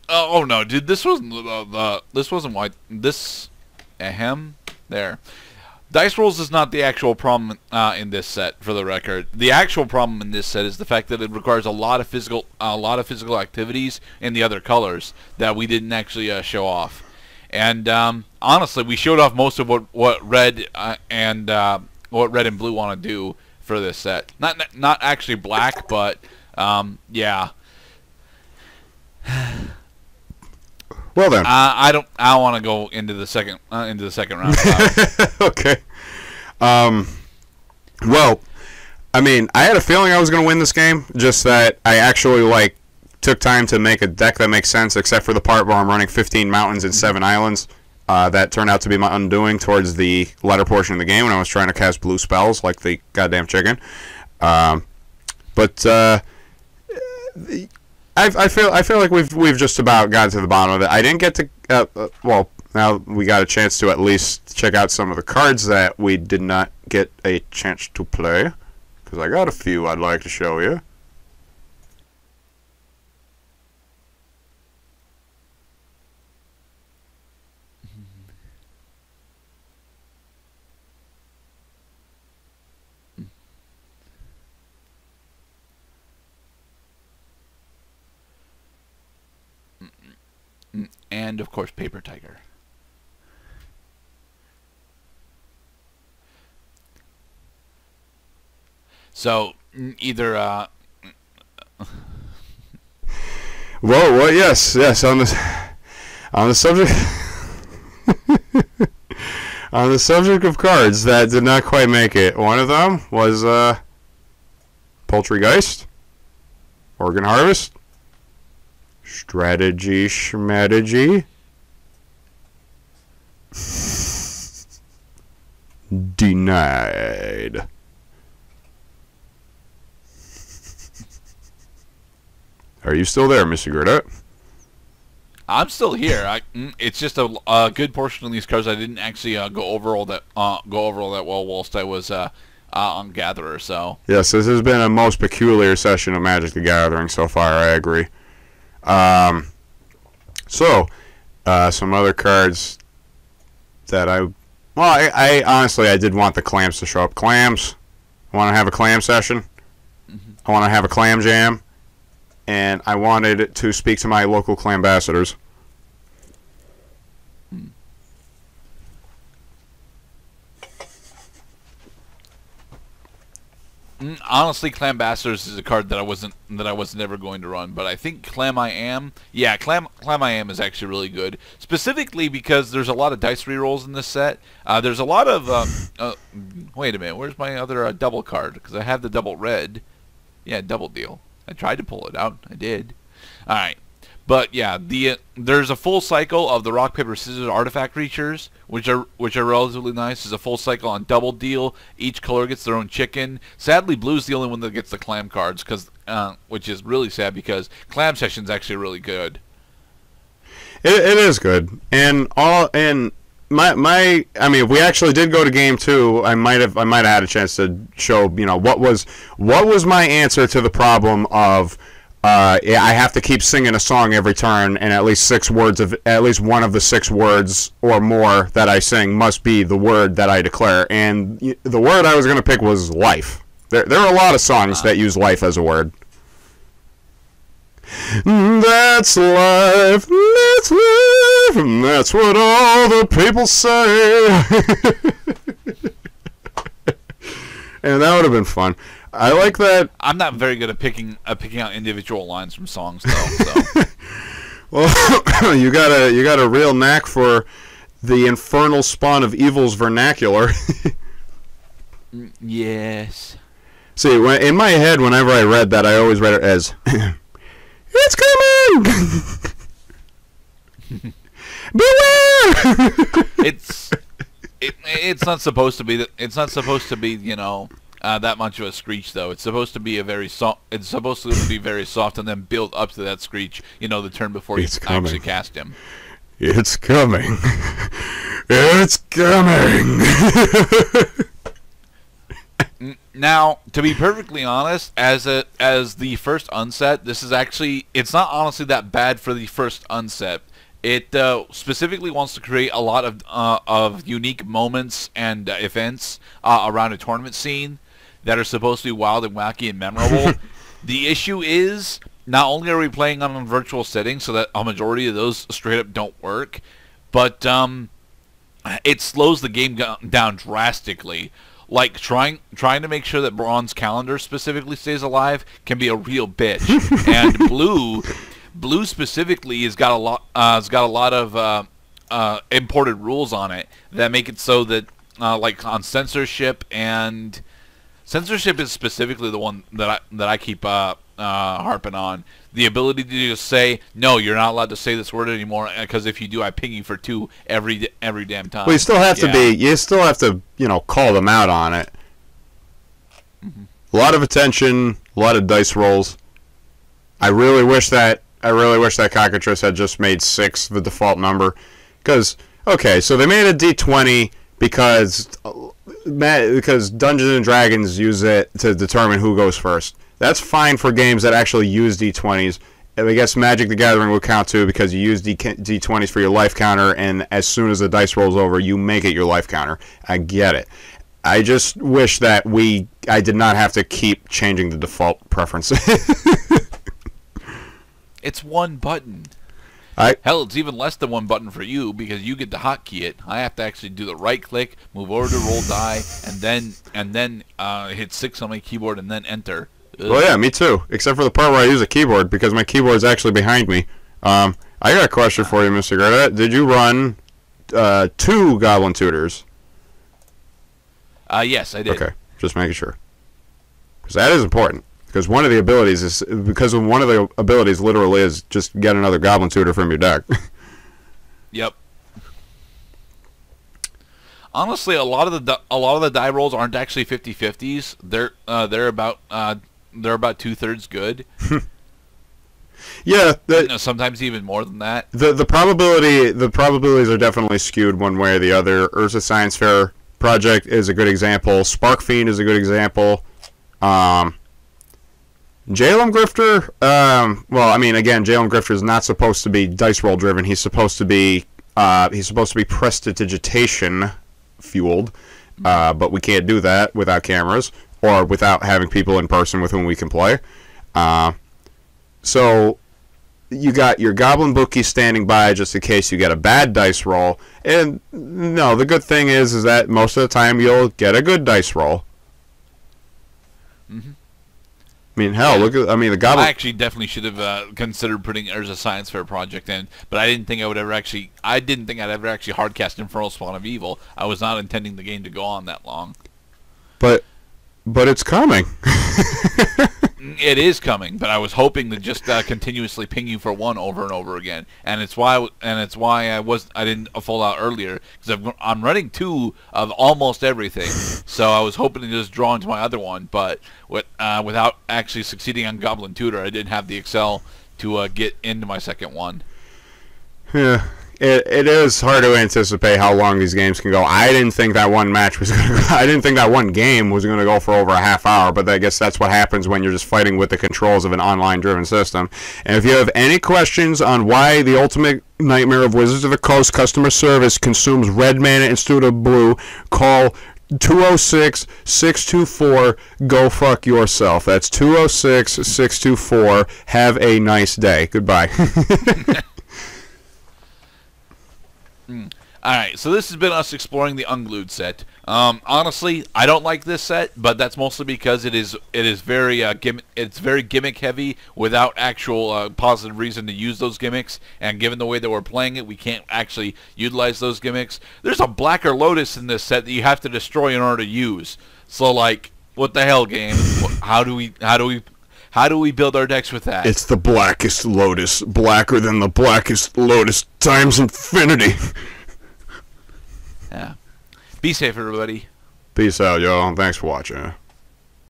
Oh no, dude, this wasn't this wasn't white. This, there. Dice rolls is not the actual problem in this set. For the record, the actual problem in this set is the fact that it requires a lot of physical activities in the other colors that we didn't actually show off. And honestly, we showed off most of what red and blue want to do for this set. Not actually black, but yeah. Well then, I don't want to go into the second round. Okay. Well, I mean, I had a feeling I was going to win this game. Just that I actually took time to make a deck that makes sense, except for the part where I'm running 15 mountains and 7 islands. That turned out to be my undoing towards the latter portion of the game when I was trying to cast blue spells like the goddamn chicken. But I feel like we've just about gotten to the bottom of it. I didn't get to well, now we got a chance to at least check out some of the cards that we did not get a chance to play, because I got a few I'd like to show you. And of course, Paper Tiger. So either Well, yes, on the subject on the subject of cards that did not quite make it. One of them was Poultrygeist, Organ Harvest, Strategy Schmategy, Denied. Are you still there, Mr. Gerda? I'm still here. It's just a good portion of these cards I didn't actually go over all that well whilst I was on Gatherer. So yes, this has been a most peculiar session of Magic the Gathering so far. I agree. Some other cards that I honestly I did want the clams to show up. Clams. I want to have a clam session. I want to have a clam jam. And I wanted to speak to my local clambassadors. Honestly, Clambassadors is a card that I wasn't ever going to run, but I think Clam I Am is actually really good. Specifically because there's a lot of dice rerolls in this set. There's a lot of wait a minute, where's my other double card? Because I have the double red. Yeah, double deal. I tried to pull it out. I did. All right. But yeah, there's a full cycle of the rock paper scissors artifact creatures, which are relatively nice. There's a full cycle on double deal. Each color gets their own chicken. Sadly, blue's the only one that gets the clam cards, which is really sad because clam session's actually really good. It is good, and I mean, if we actually did go to game 2, I might have had a chance to show, what was my answer to the problem of I have to keep singing a song every turn, and at least one of the 6 words or more that I sing must be the word that I declare, and the word I was going to pick was life. There are a lot of songs that use life as a word. That's life, and that's what all the people say. And that would have been fun. I like that. I'm not very good at picking out individual lines from songs, though. So. Well, you got a real knack for the infernal spawn of evil's vernacular. Yes. See, in my head, whenever I read that, I always read it as, "It's coming! Beware!" It's not supposed to be that much of a screech, though. It's supposed to be very soft, and then build up to that screech. The turn before you actually cast him. It's coming. It's coming. Now, to be perfectly honest, as the first unset, this is actually, it's not honestly that bad for the first unset. It specifically wants to create a lot of unique moments and events around a tournament scene that are supposed to be wild and wacky and memorable. The issue is, not only are we playing on a virtual setting, so that a majority of those straight up don't work, but it slows the game down drastically. Like trying to make sure that Braun's calendar specifically stays alive can be a real bitch. And Blue specifically has got a lot of imported rules on it that make it so that like on censorship, and censorship is specifically the one that I keep harping on. The ability to just say, no, you're not allowed to say this word anymore, because if you do, I ping you for 2 every damn time. Well, you still have to call them out on it. Mm-hmm. A lot of attention, a lot of dice rolls. I really wish that Cockatrice had just made 6 the default number, because okay, so they made a D20 because Dungeons and Dragons use it to determine who goes first. That's fine for games that actually use D20s. I guess Magic the Gathering will count too, because you use D20s for your life counter, and as soon as the dice rolls over, you make it your life counter. I get it. I just wish that I did not have to keep changing the default preferences. It's one button. Hell, it's even less than one button for you, because you get to hotkey it. I have to actually do the right click, move over to roll die, and then hit 6 on my keyboard and then enter. Ugh. Well, yeah, me too. Except for the part where I use a keyboard, because my keyboard's actually behind me. I got a question for you, Mr. Greta. Did you run 2 Goblin Tutors? Yes, I did. Okay, just making sure. Because that is important. Because one of the abilities literally is just get another Goblin Tutor from your deck. Yep. Honestly, a lot of the die rolls aren't actually 50-50s. They're about 2/3 good. Yeah, sometimes even more than that. The probabilities are definitely skewed one way or the other. Urza Science Fair Project is a good example. Spark Fiend is a good example. Jalen Grifter, well, I mean, again, Jalen Grifter is not supposed to be dice roll driven. He's supposed to be prestidigitation fueled, but we can't do that without cameras or without having people in person with whom we can play. So you got your Goblin Bookie standing by just in case you get a bad dice roll. And no, the good thing is that most of the time you'll get a good dice roll. Mm-hmm. I mean, hell, look at, I mean, the Goblin... I actually definitely should have considered putting Urza Science Fair Project in, but I didn't think I'd ever actually hardcast Infernal Spawn of Evil. I was not intending the game to go on that long. But it's coming. It is coming, but I was hoping to just continuously ping you for 1 over and over again, and it's why I didn't fold out earlier, because I'm running 2 of almost everything, so I was hoping to just draw into my other one, but without actually succeeding on Goblin Tutor, I didn't have the Excel to get into my second one. Yeah. It is hard to anticipate how long these games can go. I didn't think that one match was going to go. I didn't think that one game was going to go for over a half hour, but I guess that's what happens when you're just fighting with the controls of an online-driven system. And if you have any questions on why the ultimate nightmare of Wizards of the Coast customer service consumes red mana instead of blue, call 206-624 go fuck yourself. That's 206-624 have a nice day. Goodbye. Alright, so this has been us exploring the Unglued set. Honestly, I don't like this set, but that's mostly because it is very gimmick heavy without actual positive reason to use those gimmicks, and given the way that we're playing it, we can't actually utilize those gimmicks. There's a Blacker Lotus in this set that you have to destroy in order to use. So like, what the hell, game? How do we build our decks with that? It's the Blackest Lotus, blacker than the Blackest Lotus times infinity. Yeah. Be safe, everybody. Peace out, y'all. Thanks for watching.